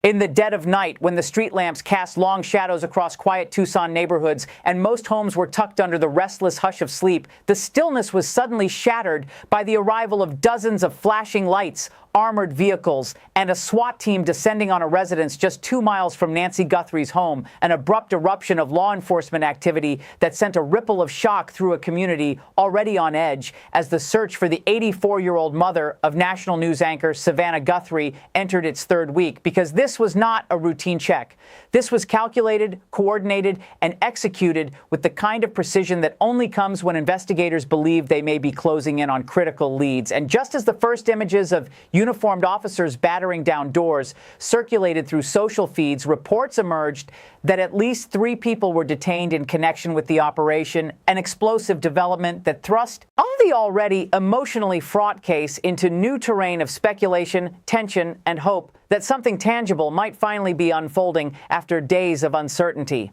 In the dead of night, when the street lamps cast long shadows across quiet Tucson neighborhoods and most homes were tucked under the restless hush of sleep, the stillness was suddenly shattered by the arrival of dozens of flashing lights, armored vehicles, and a SWAT team descending on a residence just 2 miles from Nancy Guthrie's home, an abrupt eruption of law enforcement activity that sent a ripple of shock through a community already on edge as the search for the 84-year-old mother of national news anchor Savannah Guthrie entered its third week, because this was not a routine check. This was calculated, coordinated, and executed with the kind of precision that only comes when investigators believe they may be closing in on critical leads. And just as the first images of uniformed officers battering down doors circulated through social feeds, reports emerged that at least 3 people were detained in connection with the operation, an explosive development that thrust all the already emotionally fraught case into new terrain of speculation, tension, and hope that something tangible might finally be unfolding after days of uncertainty.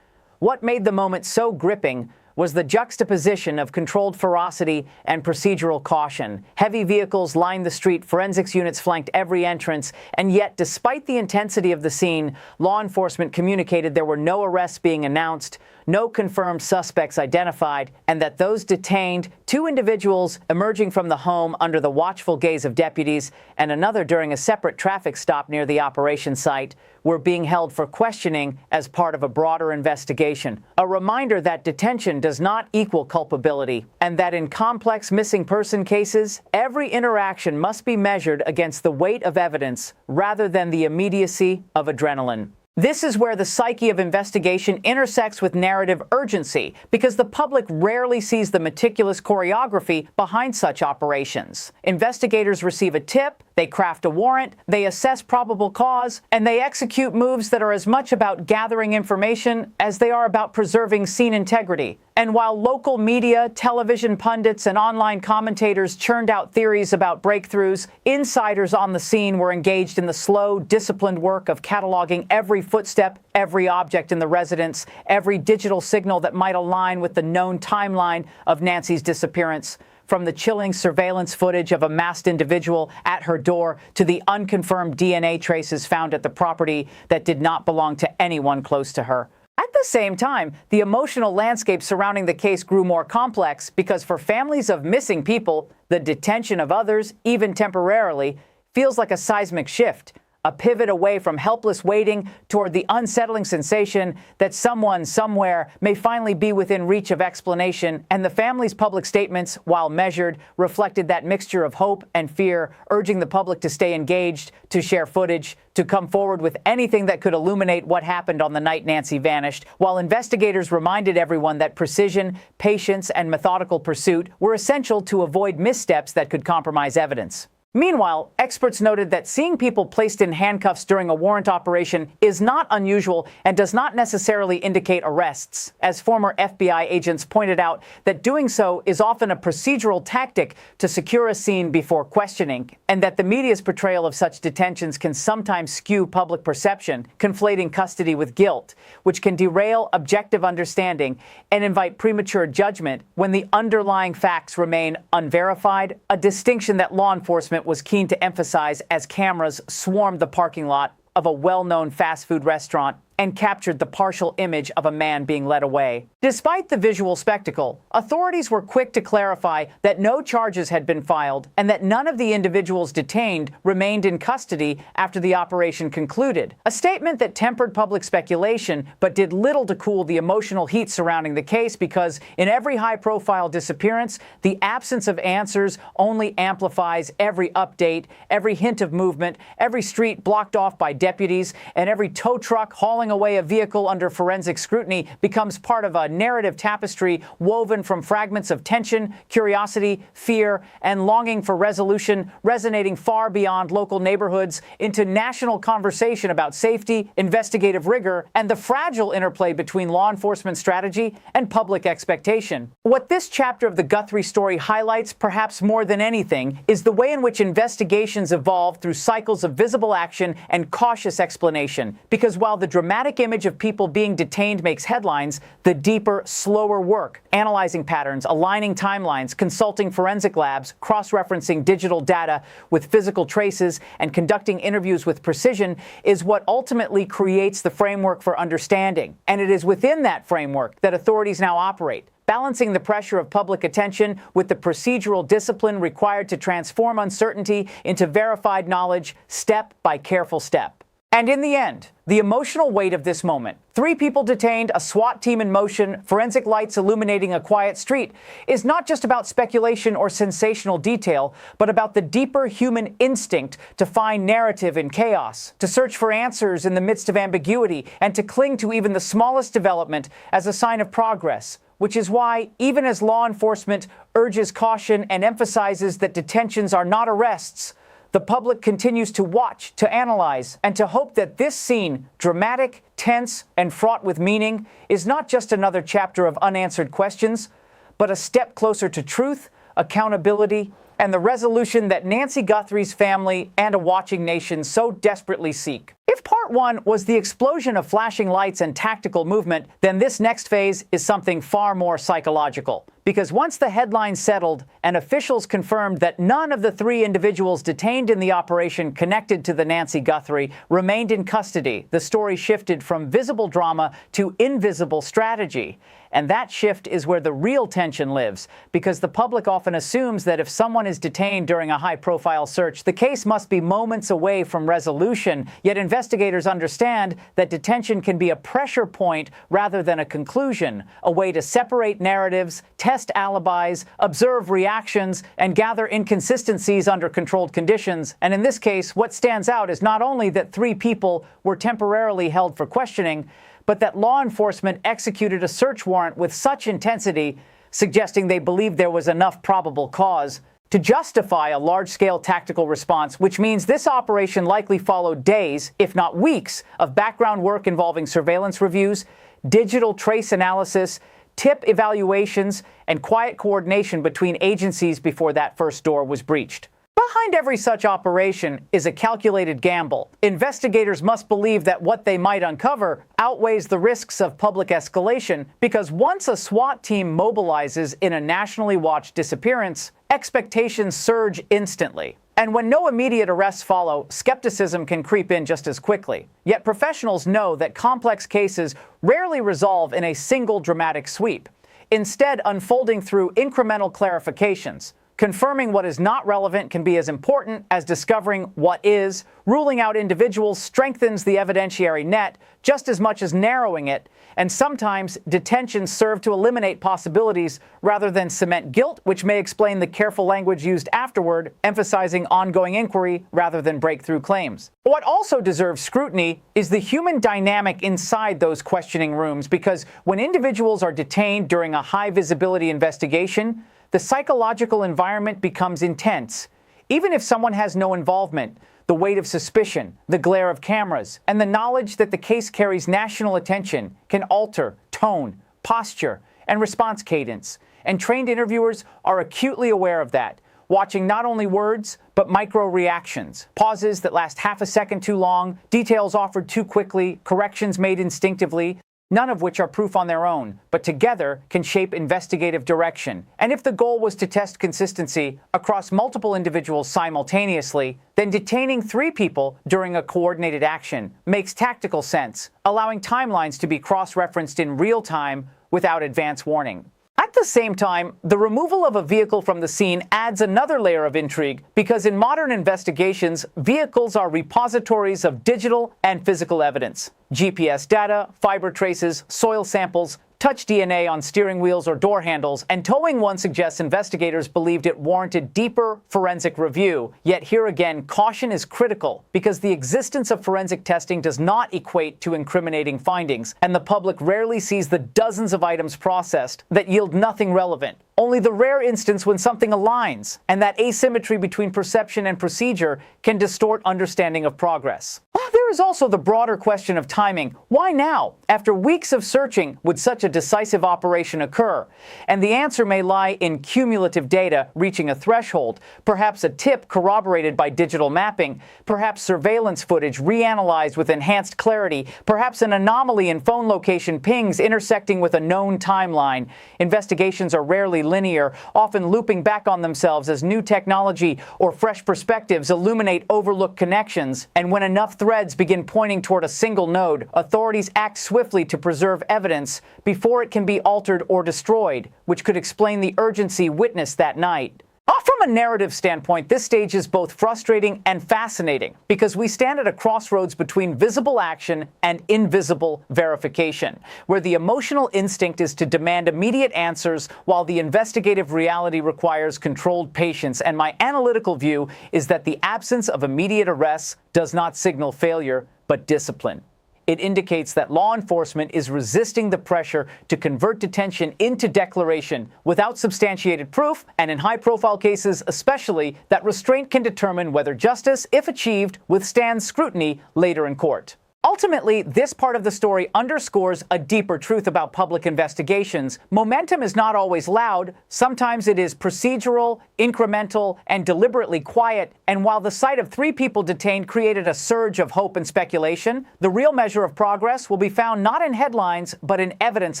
What made the moment so gripping was the juxtaposition of controlled ferocity and procedural caution. Heavy vehicles lined the street, forensics units flanked every entrance, and yet, despite the intensity of the scene, law enforcement communicated there were no arrests being announced, no confirmed suspects identified, and that those detained, 2 individuals emerging from the home under the watchful gaze of deputies, and another during a separate traffic stop near the operation site, were being held for questioning as part of a broader investigation. A reminder that detention does not equal culpability, and that in complex missing person cases, every interaction must be measured against the weight of evidence rather than the immediacy of adrenaline. This is where the psyche of investigation intersects with narrative urgency, because the public rarely sees the meticulous choreography behind such operations. Investigators receive a tip, they craft a warrant, they assess probable cause, and they execute moves that are as much about gathering information as they are about preserving scene integrity. And while local media, television pundits, and online commentators churned out theories about breakthroughs, insiders on the scene were engaged in the slow, disciplined work of cataloging every footstep, every object in the residence, every digital signal that might align with the known timeline of Nancy's disappearance. From the chilling surveillance footage of a masked individual at her door to the unconfirmed DNA traces found at the property that did not belong to anyone close to her. At the same time, the emotional landscape surrounding the case grew more complex because for families of missing people, the detention of others, even temporarily, feels like a seismic shift. A pivot away from helpless waiting toward the unsettling sensation that someone somewhere may finally be within reach of explanation, and the family's public statements, while measured, reflected that mixture of hope and fear, urging the public to stay engaged, to share footage, to come forward with anything that could illuminate what happened on the night Nancy vanished, while investigators reminded everyone that precision, patience, and methodical pursuit were essential to avoid missteps that could compromise evidence. Meanwhile, experts noted that seeing people placed in handcuffs during a warrant operation is not unusual and does not necessarily indicate arrests, as former FBI agents pointed out that doing so is often a procedural tactic to secure a scene before questioning, and that the media's portrayal of such detentions can sometimes skew public perception, conflating custody with guilt, which can derail objective understanding and invite premature judgment when the underlying facts remain unverified, a distinction that law enforcement was keen to emphasize as cameras swarmed the parking lot of a well-known fast food restaurant and captured the partial image of a man being led away. Despite the visual spectacle, authorities were quick to clarify that no charges had been filed and that none of the individuals detained remained in custody after the operation concluded. A statement that tempered public speculation but did little to cool the emotional heat surrounding the case, because in every high-profile disappearance, the absence of answers only amplifies every update, every hint of movement, every street blocked off by deputies, and every tow truck hauling away a vehicle under forensic scrutiny becomes part of a narrative tapestry woven from fragments of tension, curiosity, fear, and longing for resolution, resonating far beyond local neighborhoods into national conversation about safety, investigative rigor, and the fragile interplay between law enforcement strategy and public expectation. What this chapter of the Guthrie story highlights, perhaps more than anything, is the way in which investigations evolve through cycles of visible action and cautious explanation. Because while the dramatic dramatic image of people being detained makes headlines, the deeper, slower work, analyzing patterns, aligning timelines, consulting forensic labs, cross-referencing digital data with physical traces, and conducting interviews with precision is what ultimately creates the framework for understanding. And it is within that framework that authorities now operate, balancing the pressure of public attention with the procedural discipline required to transform uncertainty into verified knowledge, step by careful step. And in the end, the emotional weight of this moment, 3 people detained, a SWAT team in motion, forensic lights illuminating a quiet street, is not just about speculation or sensational detail, but about the deeper human instinct to find narrative in chaos, to search for answers in the midst of ambiguity, and to cling to even the smallest development as a sign of progress. Which is why, even as law enforcement urges caution and emphasizes that detentions are not arrests, the public continues to watch, to analyze, and to hope that this scene, dramatic, tense, and fraught with meaning, is not just another chapter of unanswered questions, but a step closer to truth, accountability, and the resolution that Nancy Guthrie's family and a watching nation so desperately seek. If part 1 was the explosion of flashing lights and tactical movement, then this next phase is something far more psychological. Because once the headlines settled and officials confirmed that none of the 3 individuals detained in the operation connected to the Nancy Guthrie remained in custody, the story shifted from visible drama to invisible strategy. And that shift is where the real tension lives, because the public often assumes that if someone is detained during a high-profile search, the case must be moments away from resolution. Yet investigators understand that detention can be a pressure point rather than a conclusion, a way to separate narratives, test alibis, observe reactions, and gather inconsistencies under controlled conditions. And in this case, what stands out is not only that 3 people were temporarily held for questioning, but that law enforcement executed a search warrant with such intensity, suggesting they believed there was enough probable cause to justify a large-scale tactical response, which means this operation likely followed days, if not weeks, of background work involving surveillance reviews, digital trace analysis, tip evaluations, and quiet coordination between agencies before that first door was breached. Behind every such operation is a calculated gamble. Investigators must believe that what they might uncover outweighs the risks of public escalation, because once a SWAT team mobilizes in a nationally watched disappearance, expectations surge instantly. And when no immediate arrests follow, skepticism can creep in just as quickly. Yet professionals know that complex cases rarely resolve in a single dramatic sweep, instead unfolding through incremental clarifications. Confirming what is not relevant can be as important as discovering what is. Ruling out individuals strengthens the evidentiary net just as much as narrowing it, and sometimes detentions serve to eliminate possibilities rather than cement guilt, which may explain the careful language used afterward, emphasizing ongoing inquiry rather than breakthrough claims. What also deserves scrutiny is the human dynamic inside those questioning rooms, because when individuals are detained during a high-visibility investigation, the psychological environment becomes intense. Even if someone has no involvement, the weight of suspicion, the glare of cameras, and the knowledge that the case carries national attention can alter tone, posture, and response cadence. And trained interviewers are acutely aware of that, watching not only words, but micro-reactions, pauses that last half a second too long, details offered too quickly, corrections made instinctively, none of which are proof on their own, but together can shape investigative direction. And if the goal was to test consistency across multiple individuals simultaneously, then detaining 3 people during a coordinated action makes tactical sense, allowing timelines to be cross-referenced in real time without advance warning. At the same time, the removal of a vehicle from the scene adds another layer of intrigue, because in modern investigations, vehicles are repositories of digital and physical evidence. GPS data, fiber traces, soil samples, touch DNA on steering wheels or door handles, and towing one suggests investigators believed it warranted deeper forensic review. Yet here again, caution is critical, because the existence of forensic testing does not equate to incriminating findings, and the public rarely sees the dozens of items processed that yield nothing relevant. Only the rare instance when something aligns, and that asymmetry between perception and procedure can distort understanding of progress. There There is also the broader question of timing. Why now? After weeks of searching, would such a decisive operation occur? And the answer may lie in cumulative data reaching a threshold, perhaps a tip corroborated by digital mapping, perhaps surveillance footage reanalyzed with enhanced clarity, perhaps an anomaly in phone location pings intersecting with a known timeline. Investigations are rarely linear, often looping back on themselves as new technology or fresh perspectives illuminate overlooked connections. And when enough threads begin pointing toward a single node, authorities act swiftly to preserve evidence before it can be altered or destroyed, which could explain the urgency witnessed that night. From a narrative standpoint, this stage is both frustrating and fascinating because we stand at a crossroads between visible action and invisible verification, where the emotional instinct is to demand immediate answers while the investigative reality requires controlled patience. And my analytical view is that the absence of immediate arrests does not signal failure, but discipline. It indicates that law enforcement is resisting the pressure to convert detention into declaration without substantiated proof, and in high-profile cases especially, that restraint can determine whether justice, if achieved, withstands scrutiny later in court. Ultimately, this part of the story underscores a deeper truth about public investigations. Momentum is not always loud. Sometimes it is procedural, incremental, and deliberately quiet. And while the sight of 3 people detained created a surge of hope and speculation, the real measure of progress will be found not in headlines, but in evidence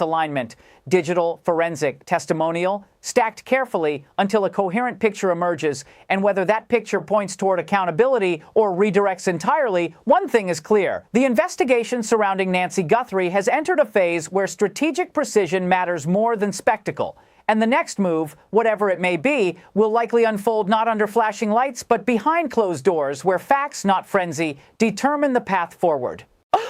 alignment. Digital, forensic, testimonial, stacked carefully until a coherent picture emerges. And whether that picture points toward accountability or redirects entirely, one thing is clear. The investigation surrounding Nancy Guthrie has entered a phase where strategic precision matters more than spectacle. And the next move, whatever it may be, will likely unfold not under flashing lights, but behind closed doors, where facts, not frenzy, determine the path forward.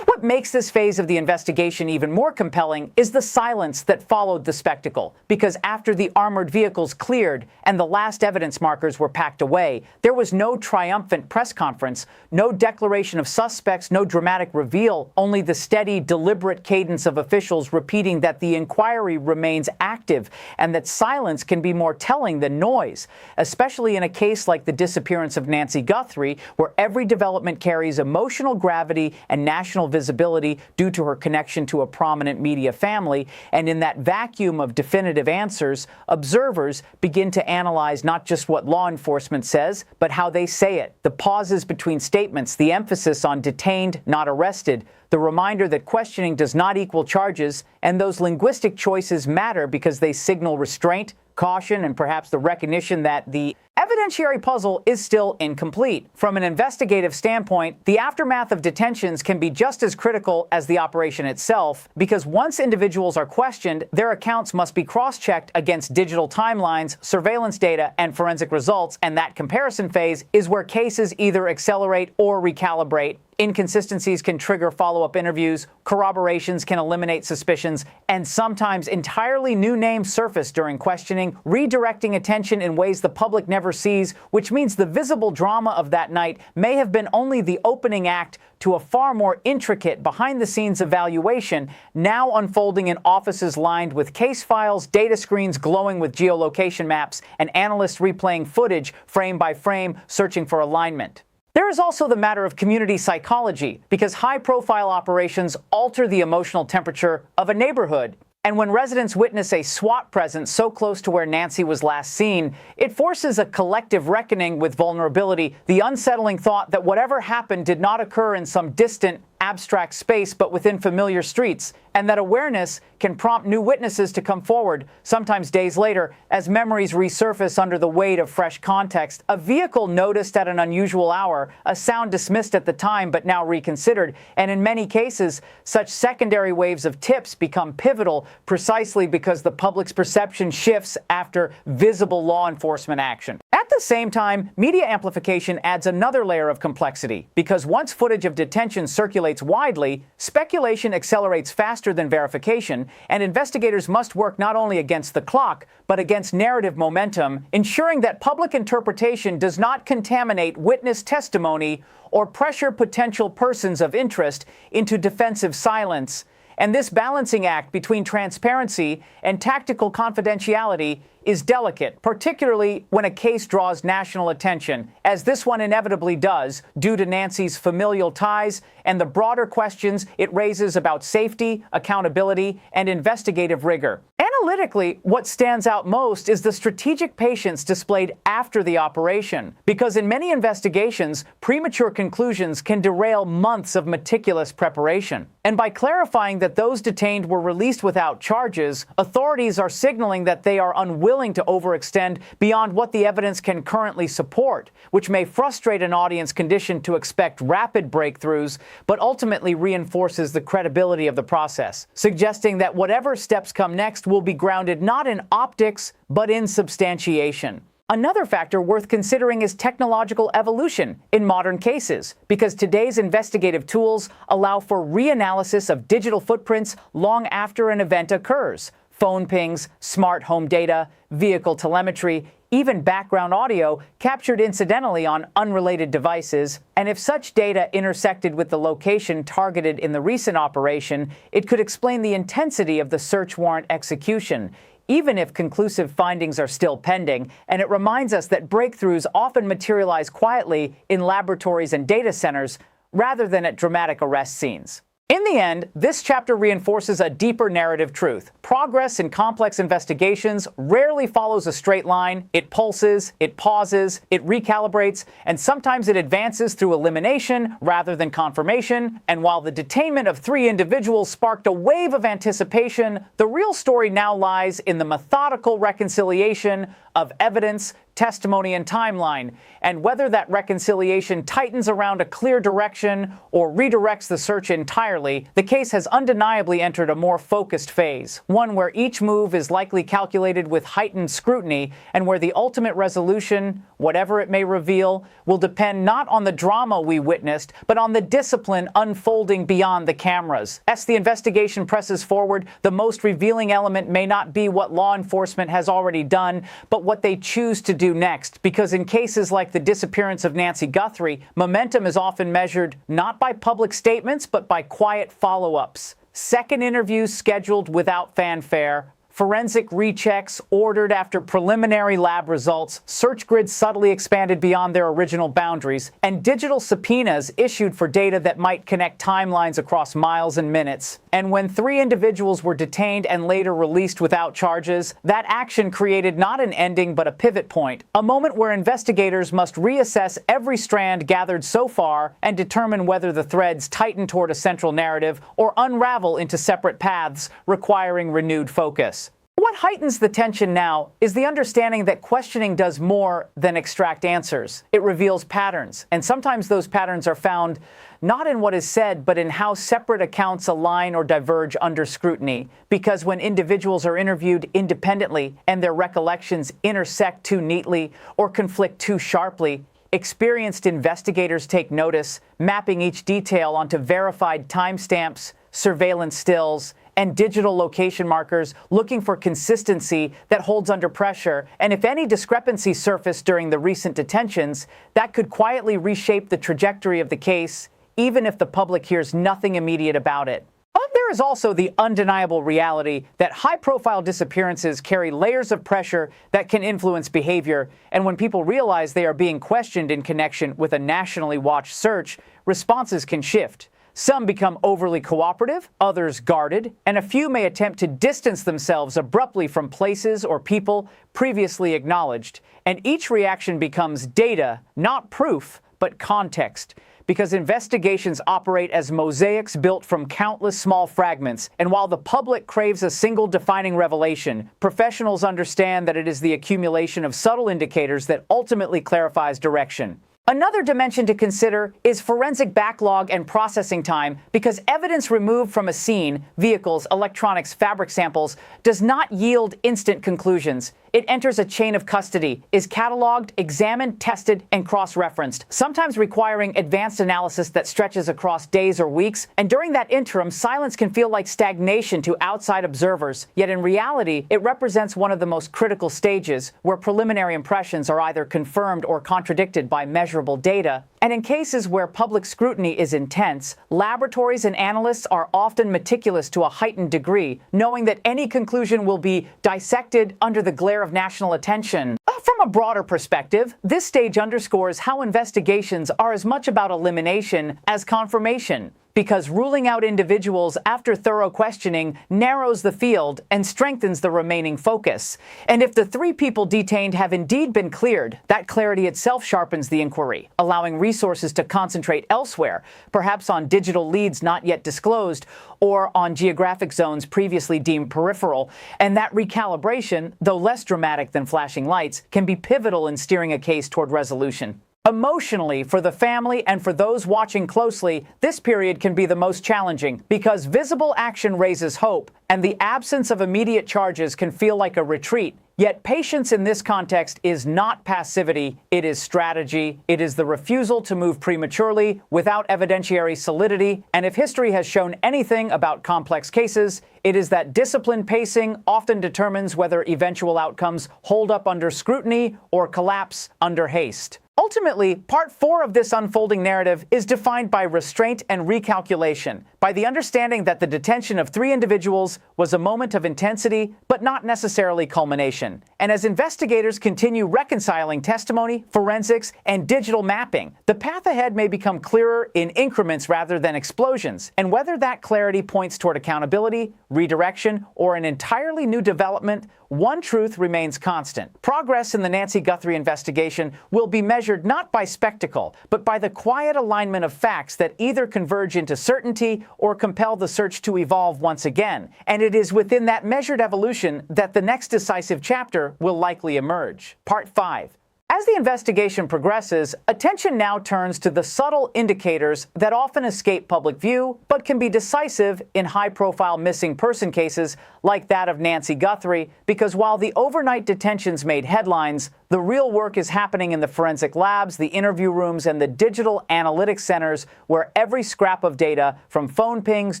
What makes this phase of the investigation even more compelling is the silence that followed the spectacle, because after the armored vehicles cleared and the last evidence markers were packed away, there was no triumphant press conference, no declaration of suspects, no dramatic reveal, only the steady, deliberate cadence of officials repeating that the inquiry remains active and that silence can be more telling than noise, especially in a case like the disappearance of Nancy Guthrie, where every development carries emotional gravity and national visibility due to her connection to a prominent media family. And in that vacuum of definitive answers, observers begin to analyze not just what law enforcement says, but how they say it. The pauses between statements, the emphasis on detained, not arrested, the reminder that questioning does not equal charges, and those linguistic choices matter because they signal restraint, caution, and perhaps the recognition that the evidentiary puzzle is still incomplete. From an investigative standpoint, the aftermath of detentions can be just as critical as the operation itself, because once individuals are questioned, their accounts must be cross-checked against digital timelines, surveillance data, and forensic results, and that comparison phase is where cases either accelerate or recalibrate. Inconsistencies can trigger follow-up interviews, corroborations can eliminate suspicions, and sometimes entirely new names surface during questioning, redirecting attention in ways the public never sees, which means the visible drama of that night may have been only the opening act to a far more intricate behind-the-scenes evaluation now unfolding in offices lined with case files, data screens glowing with geolocation maps, and analysts replaying footage frame by frame, searching for alignment. There is also the matter of community psychology, because high-profile operations alter the emotional temperature of a neighborhood. And when residents witness a SWAT presence so close to where Nancy was last seen, it forces a collective reckoning with vulnerability, the unsettling thought that whatever happened did not occur in some distant, abstract space, but within familiar streets, and that awareness can prompt new witnesses to come forward, sometimes days later, as memories resurface under the weight of fresh context. A vehicle noticed at an unusual hour, a sound dismissed at the time but now reconsidered, and in many cases, such secondary waves of tips become pivotal precisely because the public's perception shifts after visible law enforcement action. At the same time, media amplification adds another layer of complexity, because once footage of detention circulates widely, speculation accelerates faster than verification, and investigators must work not only against the clock, but against narrative momentum, ensuring that public interpretation does not contaminate witness testimony or pressure potential persons of interest into defensive silence. And this balancing act between transparency and tactical confidentiality is delicate, particularly when a case draws national attention, as this one inevitably does, due to Nancy's familial ties and the broader questions it raises about safety, accountability, and investigative rigor. Analytically, what stands out most is the strategic patience displayed after the operation, because in many investigations, premature conclusions can derail months of meticulous preparation. And by clarifying that those detained were released without charges, authorities are signaling that they are unwilling to overextend beyond what the evidence can currently support, which may frustrate an audience conditioned to expect rapid breakthroughs, but ultimately reinforces the credibility of the process, suggesting that whatever steps come next will be grounded not in optics, but in substantiation. Another factor worth considering is technological evolution in modern cases, because today's investigative tools allow for reanalysis of digital footprints long after an event occurs. Phone pings, smart home data, vehicle telemetry, even background audio captured incidentally on unrelated devices. And if such data intersected with the location targeted in the recent operation, it could explain the intensity of the search warrant execution, even if conclusive findings are still pending. And it reminds us that breakthroughs often materialize quietly in laboratories and data centers rather than at dramatic arrest scenes. In the end, this chapter reinforces a deeper narrative truth. Progress in complex investigations rarely follows a straight line. It pulses, it pauses, it recalibrates, and sometimes it advances through elimination rather than confirmation. And while the detainment of 3 individuals sparked a wave of anticipation, the real story now lies in the methodical reconciliation of evidence, testimony, and timeline, and whether that reconciliation tightens around a clear direction or redirects the search entirely, the case has undeniably entered a more focused phase, one where each move is likely calculated with heightened scrutiny, and where the ultimate resolution, whatever it may reveal, will depend not on the drama we witnessed, but on the discipline unfolding beyond the cameras. As the investigation presses forward, the most revealing element may not be what law enforcement has already done, but what they choose to do next, because in cases like the disappearance of Nancy Guthrie, momentum is often measured not by public statements, but by quiet follow-ups. Second interviews scheduled without fanfare, forensic rechecks ordered after preliminary lab results, search grids subtly expanded beyond their original boundaries, and digital subpoenas issued for data that might connect timelines across miles and minutes. And when 3 individuals were detained and later released without charges, that action created not an ending but a pivot point, a moment where investigators must reassess every strand gathered so far and determine whether the threads tighten toward a central narrative or unravel into separate paths, requiring renewed focus. What heightens the tension now is the understanding that questioning does more than extract answers. It reveals patterns, and sometimes those patterns are found not in what is said, but in how separate accounts align or diverge under scrutiny. Because when individuals are interviewed independently and their recollections intersect too neatly or conflict too sharply, experienced investigators take notice, mapping each detail onto verified timestamps, surveillance stills, and digital location markers, looking for consistency that holds under pressure. And if any discrepancy surfaced during the recent detentions, that could quietly reshape the trajectory of the case, even if the public hears nothing immediate about it. But there is also the undeniable reality that high-profile disappearances carry layers of pressure that can influence behavior, and when people realize they are being questioned in connection with a nationally watched search, responses can shift. Some become overly cooperative, others guarded, and a few may attempt to distance themselves abruptly from places or people previously acknowledged. And each reaction becomes data, not proof, but context. Because investigations operate as mosaics built from countless small fragments. And while the public craves a single defining revelation, professionals understand that it is the accumulation of subtle indicators that ultimately clarifies direction. Another dimension to consider is forensic backlog and processing time, because evidence removed from a scene, vehicles, electronics, fabric samples, does not yield instant conclusions. It enters a chain of custody, is cataloged, examined, tested, and cross-referenced, sometimes requiring advanced analysis that stretches across days or weeks. And during that interim, silence can feel like stagnation to outside observers. Yet in reality, it represents one of the most critical stages, where preliminary impressions are either confirmed or contradicted by measurable data. And in cases where public scrutiny is intense, laboratories and analysts are often meticulous to a heightened degree, knowing that any conclusion will be dissected under the glare of national attention. From a broader perspective, this stage underscores how investigations are as much about elimination as confirmation, because ruling out individuals after thorough questioning narrows the field and strengthens the remaining focus. And if the 3 people detained have indeed been cleared, that clarity itself sharpens the inquiry, allowing resources to concentrate elsewhere, perhaps on digital leads not yet disclosed or on geographic zones previously deemed peripheral. And that recalibration, though less dramatic than flashing lights, can be pivotal in steering a case toward resolution. Emotionally, for the family and for those watching closely, this period can be the most challenging because visible action raises hope, and the absence of immediate charges can feel like a retreat. Yet patience in this context is not passivity, it is strategy. It is the refusal to move prematurely without evidentiary solidity. And if history has shown anything about complex cases, it is that disciplined pacing often determines whether eventual outcomes hold up under scrutiny or collapse under haste. Ultimately, part 4 of this unfolding narrative is defined by restraint and recalculation, by the understanding that the detention of 3 individuals was a moment of intensity, but not necessarily culmination. And as investigators continue reconciling testimony, forensics, and digital mapping, the path ahead may become clearer in increments rather than explosions. And whether that clarity points toward accountability, redirection, or an entirely new development, one truth remains constant. Progress in the Nancy Guthrie investigation will be measured not by spectacle, but by the quiet alignment of facts that either converge into certainty or compel the search to evolve once again. And it is within that measured evolution that the next decisive chapter will likely emerge. Part 5. As the investigation progresses, attention now turns to the subtle indicators that often escape public view, but can be decisive in high-profile missing person cases like that of Nancy Guthrie, because while the overnight detentions made headlines, the real work is happening in the forensic labs, the interview rooms, and the digital analytics centers where every scrap of data, from phone pings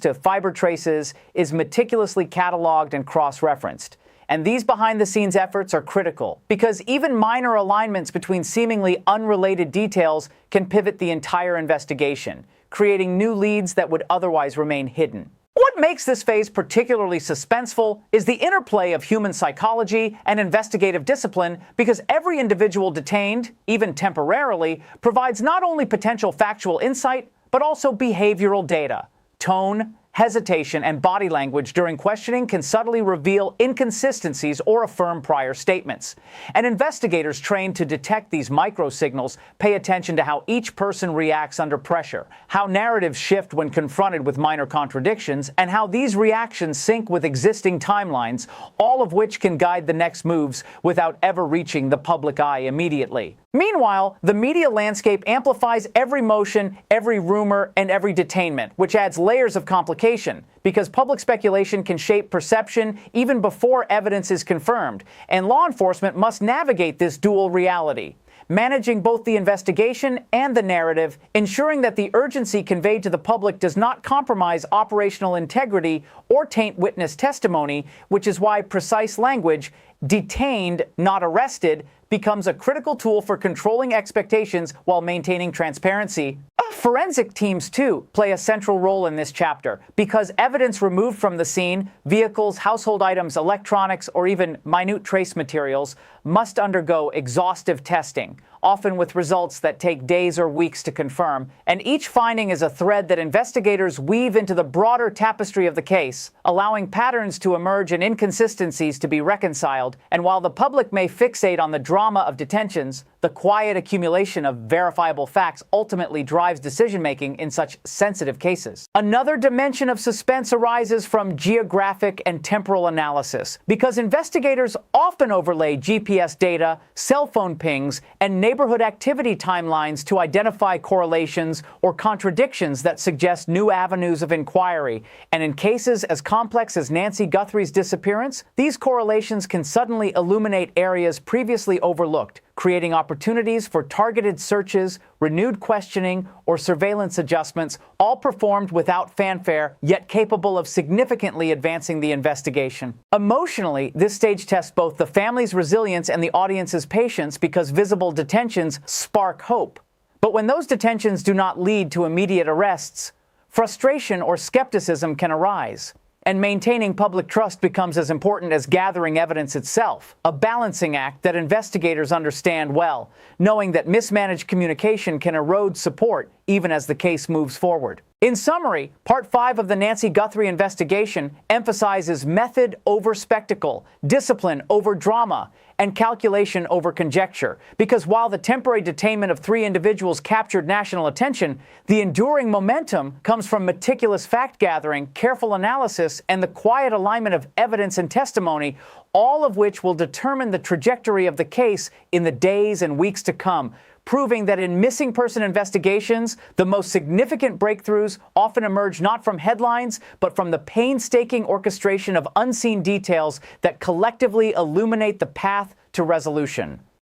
to fiber traces, is meticulously cataloged and cross-referenced. And these behind-the-scenes efforts are critical because even minor alignments between seemingly unrelated details can pivot the entire investigation, creating new leads that would otherwise remain hidden. What makes this phase particularly suspenseful is the interplay of human psychology and investigative discipline, because every individual detained, even temporarily, provides not only potential factual insight, but also behavioral data. Tone, hesitation, and body language during questioning can subtly reveal inconsistencies or affirm prior statements. And investigators trained to detect these microsignals pay attention to how each person reacts under pressure, how narratives shift when confronted with minor contradictions, and how these reactions sync with existing timelines, all of which can guide the next moves without ever reaching the public eye immediately. Meanwhile, the media landscape amplifies every motion, every rumor, and every detainment, which adds layers of complication, because public speculation can shape perception even before evidence is confirmed, and law enforcement must navigate this dual reality, managing both the investigation and the narrative, ensuring that the urgency conveyed to the public does not compromise operational integrity or taint witness testimony, which is why precise language, detained, not arrested, becomes a critical tool for controlling expectations while maintaining transparency. Forensic teams, too, play a central role in this chapter, because evidence removed from the scene, vehicles, household items, electronics, or even minute trace materials, must undergo exhaustive testing, often with results that take days or weeks to confirm. And each finding is a thread that investigators weave into the broader tapestry of the case, allowing patterns to emerge and inconsistencies to be reconciled. And while the public may fixate on the drama of detentions, the quiet accumulation of verifiable facts ultimately drives decision-making in such sensitive cases. Another dimension of suspense arises from geographic and temporal analysis, because investigators often overlay GPS data, cell phone pings, and neighborhood activity timelines to identify correlations or contradictions that suggest new avenues of inquiry. And in cases as complex as Nancy Guthrie's disappearance, these correlations can suddenly illuminate areas previously overlooked, creating opportunities for targeted searches, renewed questioning, or surveillance adjustments, all performed without fanfare, yet capable of significantly advancing the investigation. Emotionally, this stage tests both the family's resilience and the audience's patience, because visible detentions spark hope. But when those detentions do not lead to immediate arrests, frustration or skepticism can arise, and maintaining public trust becomes as important as gathering evidence itself, a balancing act that investigators understand well, knowing that mismanaged communication can erode support even as the case moves forward. In summary, Part 5 of the Nancy Guthrie investigation emphasizes method over spectacle, discipline over drama, and calculation over conjecture. Because while the temporary detainment of 3 individuals captured national attention, the enduring momentum comes from meticulous fact-gathering, careful analysis, and the quiet alignment of evidence and testimony, all of which will determine the trajectory of the case in the days and weeks to come, proving that in missing person investigations, the most significant breakthroughs often emerge not from headlines, but from the painstaking orchestration of unseen details that collectively illuminate the path to resolution.